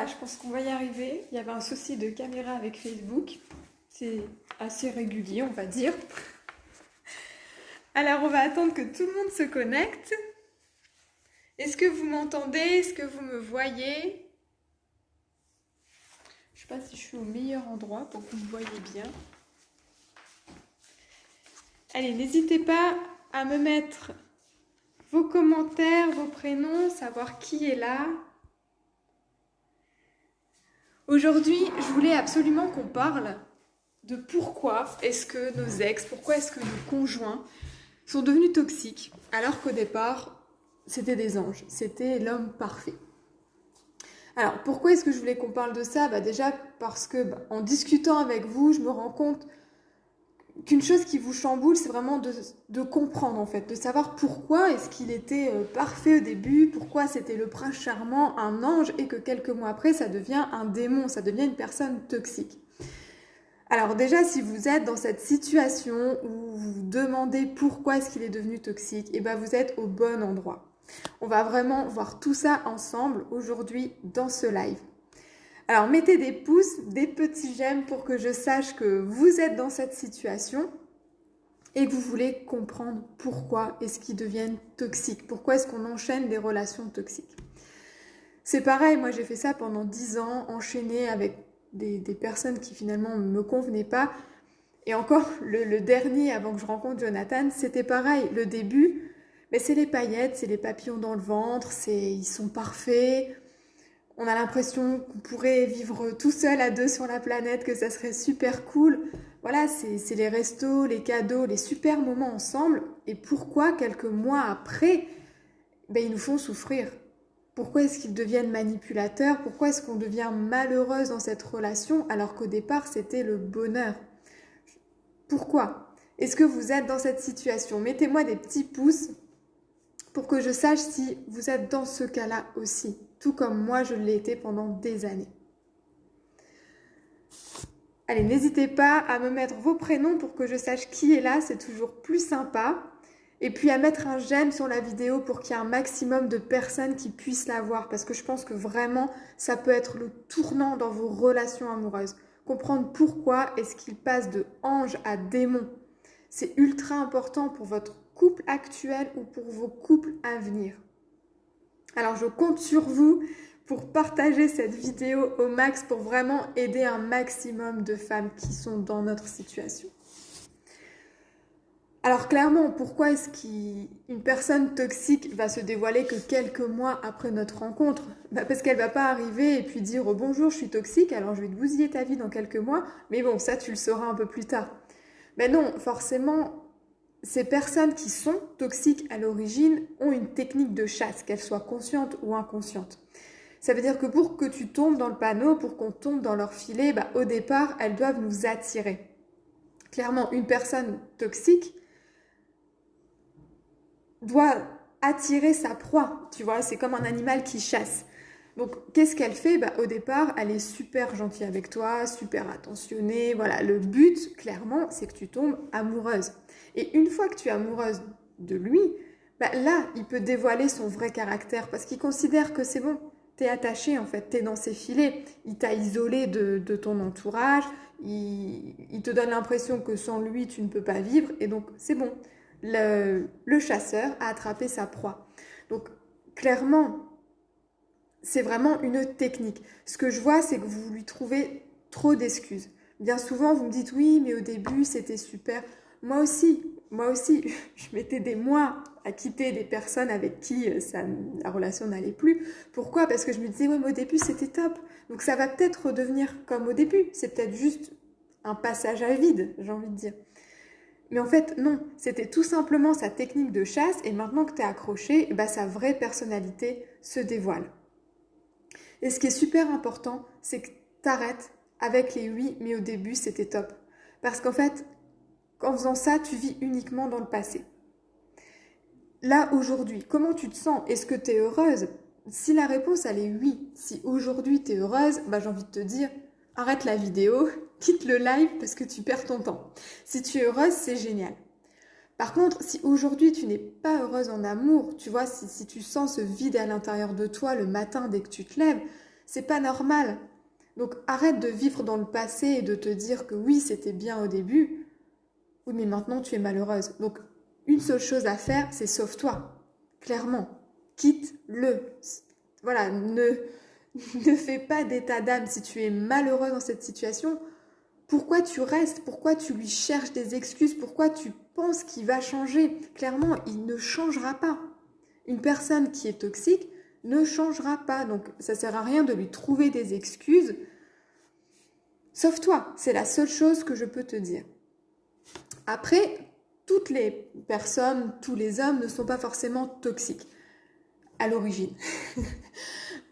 voilà, je pense qu'on va y arriver. Il y avait un souci de caméra avec Facebook. C'est assez régulier, on va dire. Alors, on va attendre que tout le monde se connecte. Est-ce que vous m'entendez? Est-ce que vous me voyez? Je ne sais pas si je suis au meilleur endroit pour que vous me voyez bien. Allez, n'hésitez pas à me mettre vos commentaires, vos prénoms, savoir qui est là. Aujourd'hui, je voulais absolument qu'on parle de pourquoi est-ce que nos ex, pourquoi est-ce que nos conjoints sont devenus toxiques, alors qu'au départ, c'était des anges, c'était l'homme parfait. Alors, pourquoi est-ce que je voulais qu'on parle de ça? Déjà parce que, en discutant avec vous, je me rends compte qu'une chose qui vous chamboule, c'est vraiment de comprendre, en fait, de savoir pourquoi est-ce qu'il était parfait au début, pourquoi c'était le prince charmant, un ange, et que quelques mois après, ça devient un démon, ça devient une personne toxique. Alors déjà, si vous êtes dans cette situation où vous vous demandez pourquoi est-ce qu'il est devenu toxique, et ben vous êtes au bon endroit. On va vraiment voir tout ça ensemble aujourd'hui dans ce live. Alors mettez des pouces, des petits j'aime pour que je sache que vous êtes dans cette situation et que vous voulez comprendre pourquoi est-ce qu'ils deviennent toxiques, pourquoi est-ce qu'on enchaîne des relations toxiques. C'est pareil, moi j'ai fait ça pendant 10 ans, enchaîné avec des personnes qui finalement ne me convenaient pas. Et encore, le dernier, avant que je rencontre Jonathan, c'était pareil. Le début, mais c'est les paillettes, c'est les papillons dans le ventre, ils sont parfaits. On a l'impression qu'on pourrait vivre tout seul à deux sur la planète, que ça serait super cool. Voilà, c'est les restos, les cadeaux, les super moments ensemble. Et pourquoi, quelques mois après, ils nous font souffrir? Pourquoi est-ce qu'ils deviennent manipulateurs? Pourquoi est-ce qu'on devient malheureuse dans cette relation alors qu'au départ, c'était le bonheur? Pourquoi? Est-ce que vous êtes dans cette situation? Mettez-moi des petits pouces pour que je sache si vous êtes dans ce cas-là aussi, tout comme moi je l'ai été pendant des années. Allez, n'hésitez pas à me mettre vos prénoms pour que je sache qui est là, c'est toujours plus sympa. Et puis à mettre un j'aime sur la vidéo pour qu'il y ait un maximum de personnes qui puissent la voir, parce que je pense que vraiment ça peut être le tournant dans vos relations amoureuses. Comprendre pourquoi est-ce qu'il passe de ange à démon. C'est ultra important pour votre couple actuel ou pour vos couples à venir. Alors je compte sur vous pour partager cette vidéo au max pour vraiment aider un maximum de femmes qui sont dans notre situation. Alors clairement, pourquoi est-ce qu'une personne toxique va se dévoiler que quelques mois après notre rencontre? Parce qu'elle ne va pas arriver et puis dire oh, « Bonjour, je suis toxique, alors je vais te bousiller ta vie dans quelques mois. » Mais bon, ça tu le sauras un peu plus tard. Mais non, forcément, ces personnes qui sont toxiques à l'origine ont une technique de chasse, qu'elle soit consciente ou inconsciente. Ça veut dire que pour que tu tombes dans le panneau, pour qu'on tombe dans leur filet, au départ, elles doivent nous attirer. Clairement, une personne toxique doit attirer sa proie, tu vois, c'est comme un animal qui chasse. Donc, qu'est-ce qu'elle fait? Au départ, elle est super gentille avec toi, super attentionnée. Voilà, le but, clairement, c'est que tu tombes amoureuse. Et une fois que tu es amoureuse de lui, là, il peut dévoiler son vrai caractère parce qu'il considère que c'est bon, t'es attaché en fait, t'es dans ses filets. Il t'a isolé de ton entourage, il te donne l'impression que sans lui, tu ne peux pas vivre. Et donc, c'est bon. Le chasseur a attrapé sa proie. Donc, clairement, c'est vraiment une technique. Ce que je vois, c'est que vous lui trouvez trop d'excuses. Bien souvent, vous me dites, oui, mais au début, c'était super. Moi aussi, je mettais des mois à quitter des personnes avec qui la relation n'allait plus. Pourquoi? Parce que je me disais, ouais, mais au début, c'était top. Donc, ça va peut-être redevenir comme au début. C'est peut-être juste un passage à vide, j'ai envie de dire. Mais en fait, non, c'était tout simplement sa technique de chasse et maintenant que tu es accroché, sa vraie personnalité se dévoile. Et ce qui est super important, c'est que tu arrêtes avec les oui, mais au début, c'était top. Parce qu'en fait, en faisant ça, tu vis uniquement dans le passé. Là, aujourd'hui, comment tu te sens? Est-ce que tu es heureuse? Si la réponse, elle est oui, si aujourd'hui tu es heureuse, j'ai envie de te dire, arrête la vidéo, quitte le live parce que tu perds ton temps. Si tu es heureuse, c'est génial. Par contre, si aujourd'hui tu n'es pas heureuse en amour, tu vois, si tu sens ce vide à l'intérieur de toi le matin dès que tu te lèves, C'est pas normal. Donc arrête de vivre dans le passé et de te dire que oui, c'était bien au début. Oui, mais maintenant tu es malheureuse. Donc une seule chose à faire, c'est sauve-toi. Clairement. Quitte-le. Voilà, ne fais pas d'état d'âme si tu es malheureux dans cette situation. Pourquoi tu restes? Pourquoi tu lui cherches des excuses? Pourquoi tu penses qu'il va changer? Clairement, il ne changera pas. Une personne qui est toxique ne changera pas. Donc, ça ne sert à rien de lui trouver des excuses. Sauve-toi, c'est la seule chose que je peux te dire. Après, toutes les personnes, tous les hommes ne sont pas forcément toxiques à l'origine.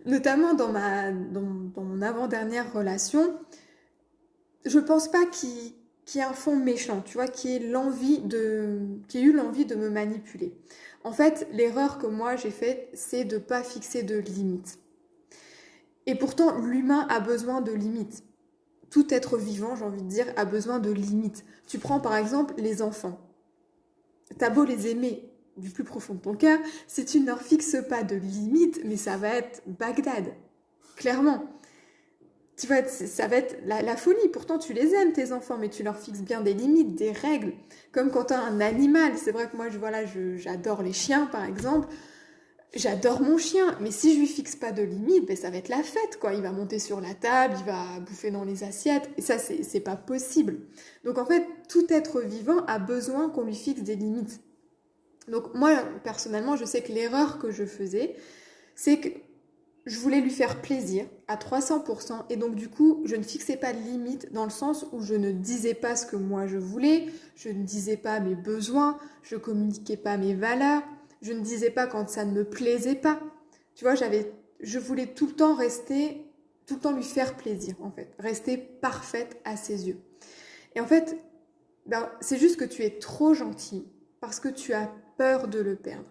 Notamment dans mon avant-dernière relation, je pense pas qu'il y ait un fond méchant, tu vois, qu'il y ait eu l'envie de me manipuler. En fait, l'erreur que moi j'ai faite, c'est de pas fixer de limites. Et pourtant, l'humain a besoin de limites. Tout être vivant, j'ai envie de dire, a besoin de limites. Tu prends par exemple les enfants. T'as beau les aimer du plus profond de ton cœur, si tu ne leur fixes pas de limites, mais ça va être Bagdad. Clairement. Tu vois, ça va être la folie. Pourtant, tu les aimes, tes enfants, mais tu leur fixes bien des limites, des règles. Comme quand tu as un animal. C'est vrai que moi, j'adore les chiens, par exemple. J'adore mon chien, mais si je lui fixe pas de limites, ben, ça va être la fête, quoi. Il va monter sur la table, il va bouffer dans les assiettes, et ça, c'est pas possible. Donc, en fait, tout être vivant a besoin qu'on lui fixe des limites. Donc, moi, personnellement, je sais que l'erreur que je faisais, c'est que je voulais lui faire plaisir à 300% et donc du coup, je ne fixais pas de limite dans le sens où je ne disais pas ce que moi je voulais, je ne disais pas mes besoins, je communiquais pas mes valeurs, je ne disais pas quand ça ne me plaisait pas. Tu vois, je voulais tout le temps lui faire plaisir en fait, rester parfaite à ses yeux. Et en fait, c'est juste que tu es trop gentil parce que tu as peur de le perdre.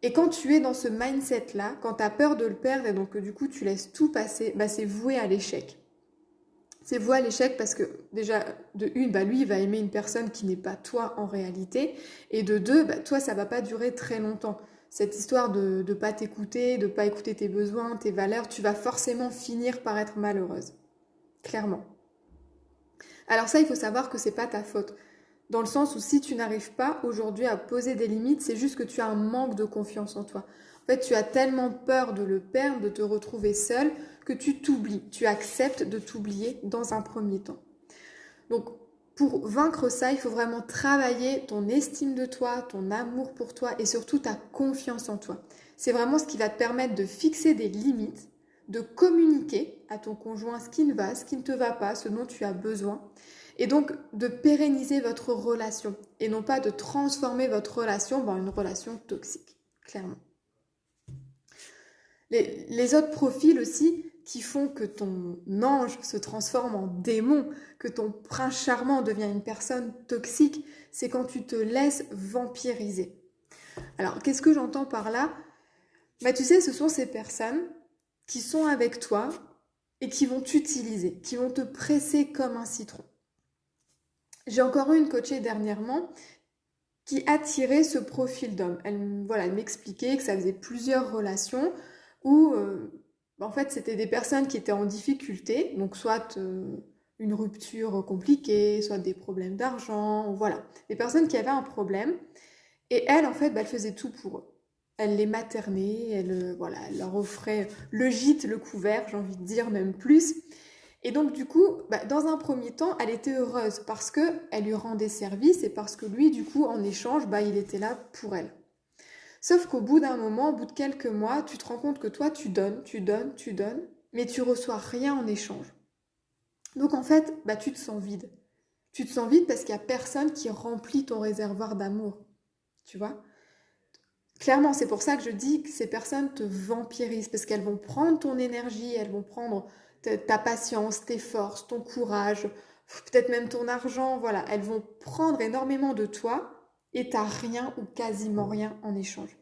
Et quand tu es dans ce mindset-là, quand tu as peur de le perdre et donc du coup tu laisses tout passer, c'est voué à l'échec. C'est voué à l'échec parce que déjà, de une, lui il va aimer une personne qui n'est pas toi en réalité. Et de deux, toi ça va pas durer très longtemps. Cette histoire de ne pas t'écouter, de ne pas écouter tes besoins, tes valeurs, tu vas forcément finir par être malheureuse. Clairement. Alors ça, il faut savoir que c'est pas ta faute. Dans le sens où si tu n'arrives pas aujourd'hui à poser des limites, c'est juste que tu as un manque de confiance en toi. En fait, tu as tellement peur de le perdre, de te retrouver seule, que tu t'oublies. Tu acceptes de t'oublier dans un premier temps. Donc, pour vaincre ça, il faut vraiment travailler ton estime de toi, ton amour pour toi et surtout ta confiance en toi. C'est vraiment ce qui va te permettre de fixer des limites, de communiquer à ton conjoint ce qui ne va, ce qui ne te va pas, ce dont tu as besoin. Et donc de pérenniser votre relation et non pas de transformer votre relation en une relation toxique, clairement. Les autres profils aussi qui font que ton ange se transforme en démon, que ton prince charmant devient une personne toxique, c'est quand tu te laisses vampiriser. Alors, qu'est-ce que j'entends par là? Tu sais, ce sont ces personnes qui sont avec toi et qui vont t'utiliser, qui vont te presser comme un citron. J'ai encore eu une coachée dernièrement qui attirait ce profil d'homme. Elle m'expliquait que ça faisait plusieurs relations où, en fait, c'était des personnes qui étaient en difficulté, donc soit une rupture compliquée, soit des problèmes d'argent, voilà. Des personnes qui avaient un problème, et elle, en fait, elle faisait tout pour eux. Elle les maternait, elle leur offrait le gîte, le couvert, j'ai envie de dire, même plus. Et donc du coup, dans un premier temps, elle était heureuse parce qu'elle lui rendait service et parce que lui, du coup, en échange, il était là pour elle. Sauf qu'au bout d'un moment, au bout de quelques mois, tu te rends compte que toi, tu donnes, mais tu reçois rien en échange. Donc en fait, tu te sens vide. Tu te sens vide parce qu'il n'y a personne qui remplit ton réservoir d'amour. Tu vois ? Clairement, c'est pour ça que je dis que ces personnes te vampirisent parce qu'elles vont prendre ton énergie, elles vont prendre ta patience, tes forces, ton courage, peut-être même ton argent, voilà. Elles vont prendre énormément de toi et t'as rien ou quasiment rien en échange.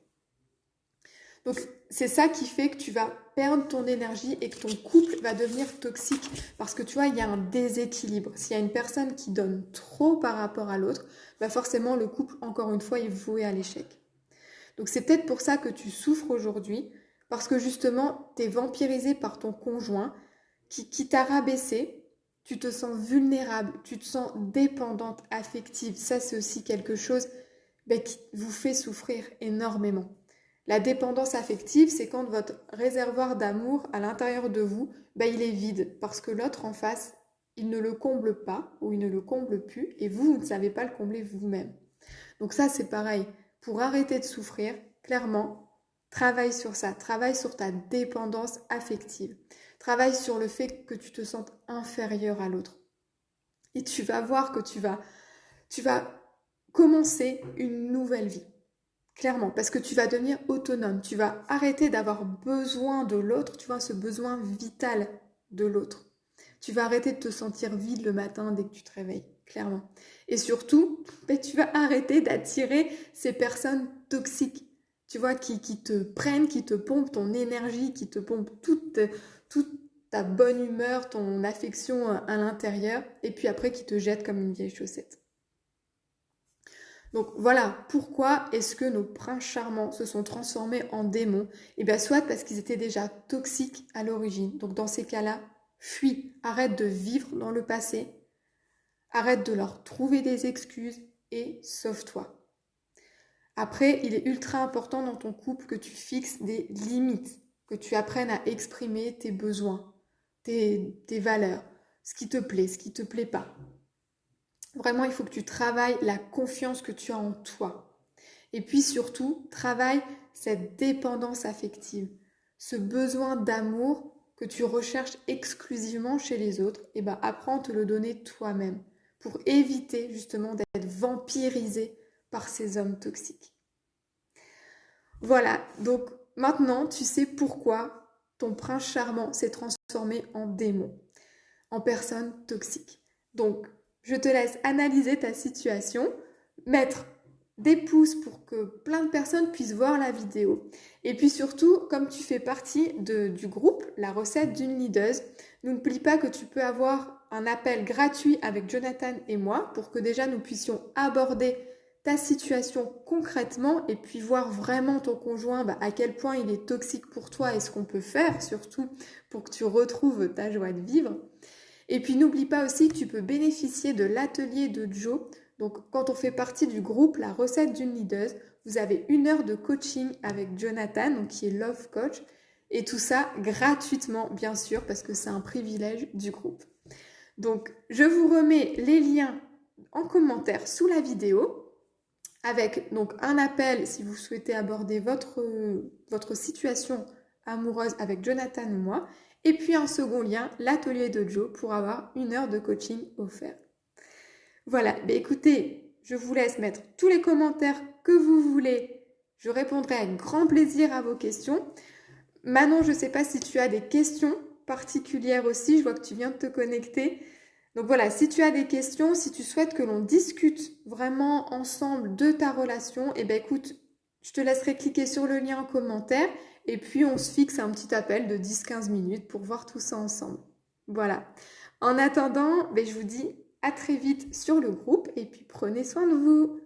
Donc, c'est ça qui fait que tu vas perdre ton énergie et que ton couple va devenir toxique parce que tu vois, il y a un déséquilibre. S'il y a une personne qui donne trop par rapport à l'autre, forcément, le couple, encore une fois, est voué à l'échec. Donc, c'est peut-être pour ça que tu souffres aujourd'hui parce que justement, tu es vampirisé par ton conjoint qui t'a rabaissé, tu te sens vulnérable, tu te sens dépendante affective. Ça, c'est aussi quelque chose qui vous fait souffrir énormément. La dépendance affective, c'est quand votre réservoir d'amour à l'intérieur de vous, il est vide parce que l'autre en face, il ne le comble pas ou il ne le comble plus et vous ne savez pas le combler vous-même. Donc ça, c'est pareil. Pour arrêter de souffrir, clairement, travaille sur ça. Travaille sur ta dépendance affective. Travaille sur le fait que tu te sentes inférieur à l'autre. Et tu vas voir que tu vas commencer une nouvelle vie. Clairement, parce que tu vas devenir autonome. Tu vas arrêter d'avoir besoin de l'autre. Tu vois, ce besoin vital de l'autre. Tu vas arrêter de te sentir vide le matin dès que tu te réveilles, clairement. Et surtout, tu vas arrêter d'attirer ces personnes toxiques, tu vois, qui te prennent, qui te pompent ton énergie, qui te pompent toute ta bonne humeur, ton affection à l'intérieur, et puis après qui te jettent comme une vieille chaussette. Donc voilà, pourquoi est-ce que nos princes charmants se sont transformés en démons? Eh bien, soit parce qu'ils étaient déjà toxiques à l'origine. Donc dans ces cas-là, fuis, arrête de vivre dans le passé, arrête de leur trouver des excuses et sauve-toi. Après, il est ultra important dans ton couple que tu fixes des limites, que tu apprennes à exprimer tes besoins, tes valeurs, ce qui te plaît, ce qui ne te plaît pas. Vraiment, il faut que tu travailles la confiance que tu as en toi. Et puis surtout, travaille cette dépendance affective, ce besoin d'amour que tu recherches exclusivement chez les autres, et apprends à te le donner toi-même pour éviter justement d'être vampirisé par ces hommes toxiques. Voilà, donc maintenant tu sais pourquoi ton prince charmant s'est transformé en démon, en personne toxique. Donc, je te laisse analyser ta situation, mettre des pouces pour que plein de personnes puissent voir la vidéo. Et puis surtout, comme tu fais partie du groupe, la recette d'une leaduse, n'oublie pas que tu peux avoir un appel gratuit avec Jonathan et moi pour que déjà nous puissions aborder ta situation concrètement et puis voir vraiment ton conjoint, à quel point il est toxique pour toi et ce qu'on peut faire surtout pour que tu retrouves ta joie de vivre. Et puis n'oublie pas aussi que tu peux bénéficier de l'atelier de Joe. Donc quand on fait partie du groupe La recette d'une leaduse, vous avez 1 heure de coaching avec Jonathan, donc qui est Love Coach. Et tout ça gratuitement, bien sûr, parce que c'est un privilège du groupe. Donc je vous remets les liens en commentaire sous la vidéo, avec donc un appel si vous souhaitez aborder votre situation amoureuse avec Jonathan ou moi. Et puis un second lien, l'atelier de Joe, pour avoir 1 heure de coaching offert. Voilà, écoutez, je vous laisse mettre tous les commentaires que vous voulez. Je répondrai avec grand plaisir à vos questions. Manon, je ne sais pas si tu as des questions particulières aussi, je vois que tu viens de te connecter. Donc voilà, si tu as des questions, si tu souhaites que l'on discute vraiment ensemble de ta relation, écoute, je te laisserai cliquer sur le lien en commentaire. Et puis, on se fixe un petit appel de 10-15 minutes pour voir tout ça ensemble. Voilà. En attendant, je vous dis à très vite sur le groupe et puis prenez soin de vous.